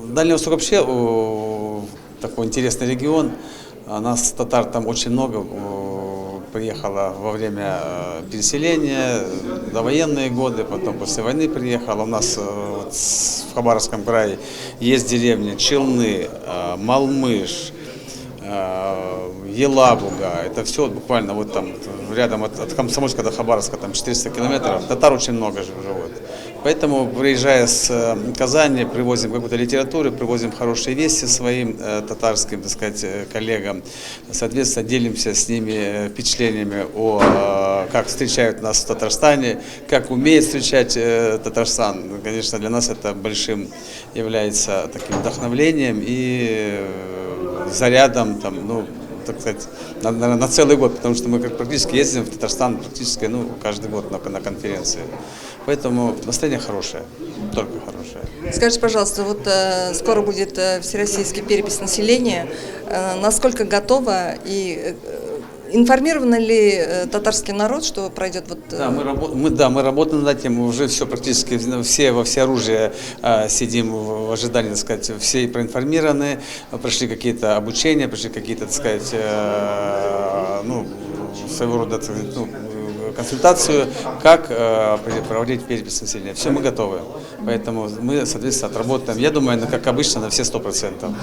Дальний Восток вообще такой интересный регион. Нас, татар, там очень много приехало во время переселения, довоенные годы, потом после войны приехало. У нас в Хабаровском крае есть деревни Челны, Малмыж, Елабуга. Это все буквально вот там рядом от Комсомольска до Хабаровска, там 400 километров. Татар очень много живут. Поэтому, приезжая с Казани, привозим какую-то литературу, привозим хорошие вести своим татарским, так сказать, коллегам. Соответственно, делимся с ними впечатлениями как встречают нас в Татарстане, как умеет встречать Татарстан. Конечно, для нас это большим является таким вдохновлением и зарядом, там, ну, так сказать, на целый год, потому что мы практически ездим в Татарстан практически, каждый год на конференции. Поэтому настроение хорошее, только хорошее. Скажите, пожалуйста, вот скоро будет всероссийский перепись населения. Насколько готова и информирован ли татарский народ, что пройдет вот? Да, мы работаем над этим, уже все практически все во всеоружие сидим в ожидании, так сказать, все проинформированы, прошли какие-то обучения, прошли какие-то, так сказать, своего рода, консультацию, как проводить перепись населения. Все, мы готовы. Поэтому мы, соответственно, отработаем, я думаю, как обычно, на все 100%.